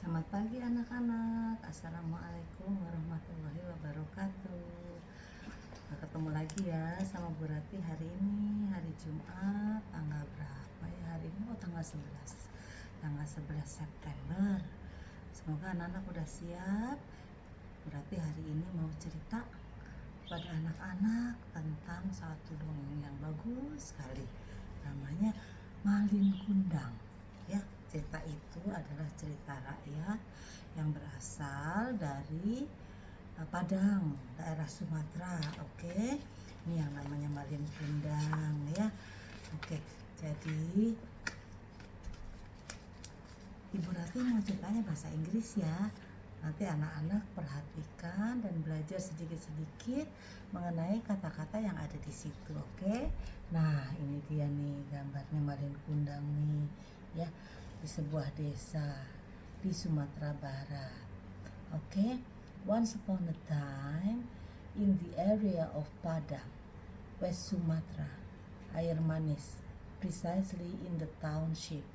Selamat pagi anak-anak. Assalamualaikum warahmatullahi wabarakatuh. Ketemu lagi ya sama Bu Rati hari ini, hari Jumat, tanggal berapa ya hari ini? Oh, tanggal 11. Tanggal 11 September. Semoga anak-anak udah siap. Bu Rati hari ini mau cerita pada anak-anak tentang satu dongeng yang bagus sekali. Namanya Malin Kundang. Ya, cerita itu adalah cerita rakyat yang berasal dari Padang, daerah Sumatera. Oke. Ini yang namanya Malin Kundang ya. Oke. Jadi Ibu Rati mau ceritanya bahasa Inggris ya. Nanti anak-anak perhatikan dan belajar sedikit-sedikit mengenai kata-kata yang ada di situ, oke? Nah, ini dia nih gambarnya Malin Kundang nih, ya, di sebuah desa di Sumatera Barat. Oke? Once upon a time, in the area of Padang, West Sumatra, Air Manis, precisely in the township,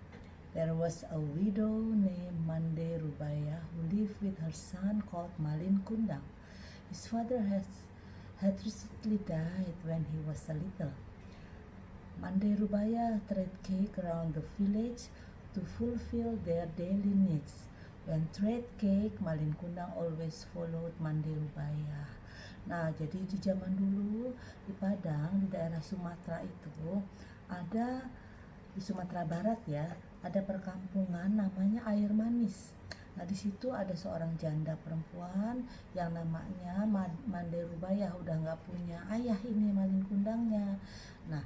there was a widow named Mande Rubaya who lived with her son called Malin Kundang. His father had recently died when he was a little. Mande Rubaya trade cake around the village to fulfill their daily needs. When trade cake, Malin Kundang always followed Mande Rubaya. Nah, jadi di zaman dulu di Padang, di daerah Sumatera itu ada di Sumatera Barat ya, ada perkampungan namanya Air Manis. Nah, di situ ada seorang janda perempuan yang namanya Mande Rubaya, udah nggak punya ayah ini Malin Kundangnya. Nah,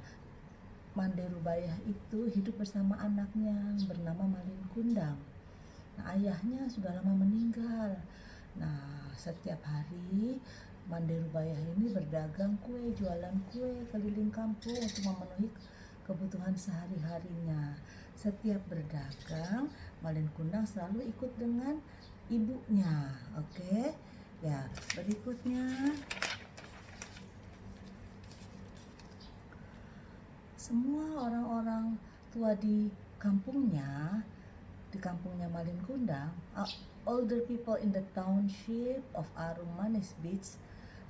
Mande Rubaya itu hidup bersama anaknya bernama Malin Kundang. Nah, ayahnya sudah lama meninggal. Nah, setiap hari Mande Rubaya ini berdagang kue, jualan kue keliling kampung untuk memenuhi kebutuhan sehari-harinya. Setiap berdagang, Malin Kundang selalu ikut dengan ibunya. Oke. Ya, berikutnya semua orang-orang tua di kampungnya Malin Kundang, older people in the township of Arum Manis Beach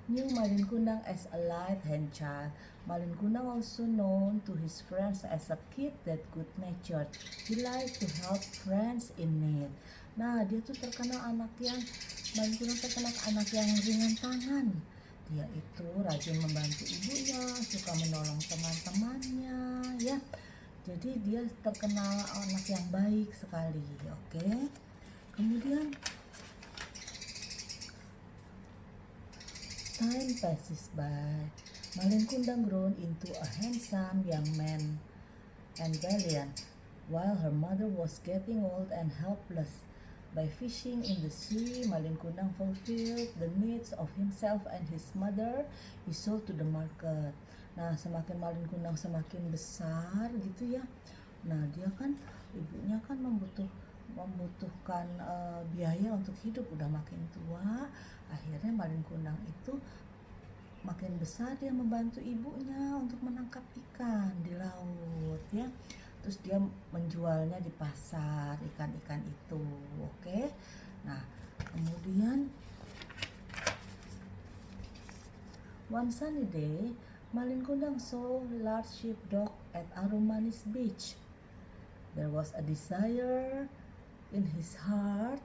knew Malin Kundang as a light-hand child. Malin Kundang also known to his friends as a kid that good-natured. He liked to help friends in need. Nah, dia tuh terkenal Malin Kundang terkenal anak yang ringan tangan. Dia itu rajin membantu ibunya, suka menolong teman-temannya, ya. Jadi dia terkenal anak yang baik sekali, oke? Kemudian time passes by. Malin Kundang grown into a handsome young man and valiant, while her mother was getting old and helpless. By fishing in the sea, Malin Kundang fulfilled the needs of himself and his mother. He sold to the market. Nah, semakin Malin Kundang semakin besar gitu ya. Nah, dia kan ibunya kan membutuhkan biaya untuk hidup, udah makin tua. Akhirnya Malin Kundang itu makin besar dia membantu ibunya untuk menangkap ikan di laut ya. Terus dia menjualnya di pasar ikan-ikan itu, oke? Nah, kemudian one sunny day, Malin Kundang saw large ship dock at Arum Manis Beach. There was a desire in his heart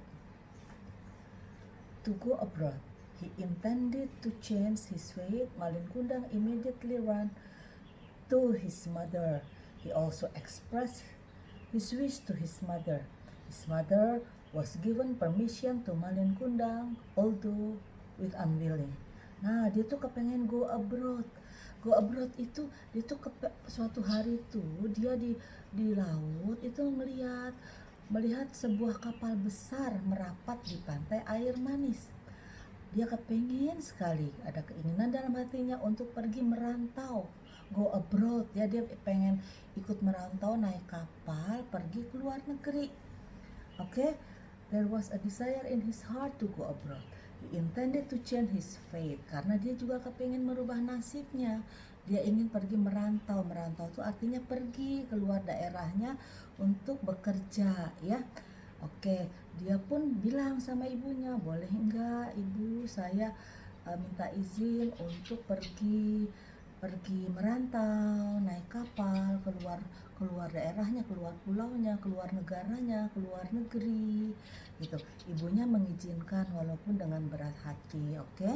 to go abroad. He intended to change his fate. Malin Kundang immediately ran to his mother. He also expressed his wish to his mother. His mother was given permission to Malin Kundang, although with unwilling. Nah, dia tuh kepengen go abroad. Go abroad itu dia tuh suatu hari tuh dia di laut itu melihat sebuah kapal besar merapat di pantai Air Manis. Dia kepengen sekali, ada keinginan dalam hatinya untuk pergi merantau, go abroad ya, dia pengen ikut merantau naik kapal pergi ke luar negeri. Oke, there was a desire in his heart to go abroad. He intended to change his fate, karena dia juga kepengen merubah nasibnya. Dia ingin pergi merantau. Merantau itu artinya pergi keluar daerahnya untuk bekerja ya. Oke, dia pun bilang sama ibunya, boleh enggak ibu saya minta izin untuk pergi pergi merantau, naik kapal keluar keluar daerahnya, keluar pulaunya, keluar negaranya, keluar negeri, gitu. Ibunya mengizinkan walaupun dengan berat hati, oke?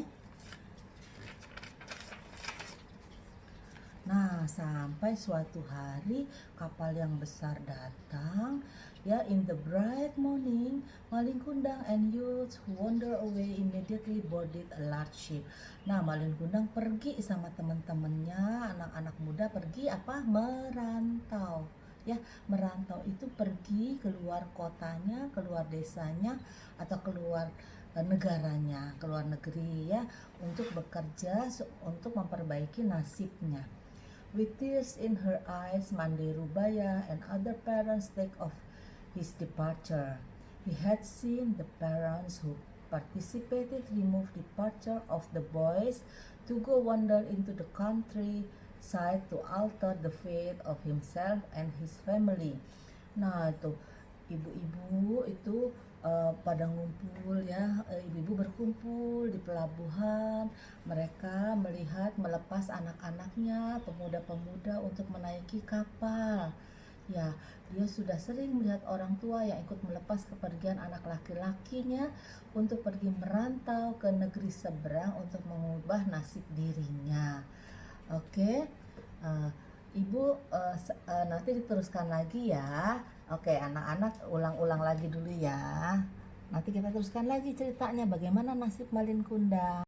Nah, sampai suatu hari kapal yang besar datang, ya, in the bright morning, Malin Kundang and youths who wander away immediately boarded a large ship. Nah, Malin Kundang pergi sama teman-temannya, anak-anak muda pergi apa? Merantau. Ya, merantau itu pergi keluar kotanya, keluar desanya, atau keluar negaranya, keluar negeri ya, untuk bekerja, untuk memperbaiki nasibnya. With tears in her eyes, Mande Rubaya and other parents take of his departure. He had seen the parents who participated remove departure of the boys to go wander into the countryside to alter the fate of himself and his family. Nah, itu ibu-ibu itu pada ngumpul ya, ibu-ibu berkumpul di pelabuhan. Mereka melihat melepas anak-anaknya, pemuda-pemuda untuk menaiki kapal. Ya, dia sudah sering melihat orang tua yang ikut melepas kepergian anak laki-lakinya untuk pergi merantau ke negeri seberang untuk mengubah nasib dirinya. Oke, Ibu nanti diteruskan lagi ya. Oke, anak-anak ulang-ulang lagi dulu ya. Nanti kita teruskan lagi ceritanya bagaimana nasib Malin Kundang.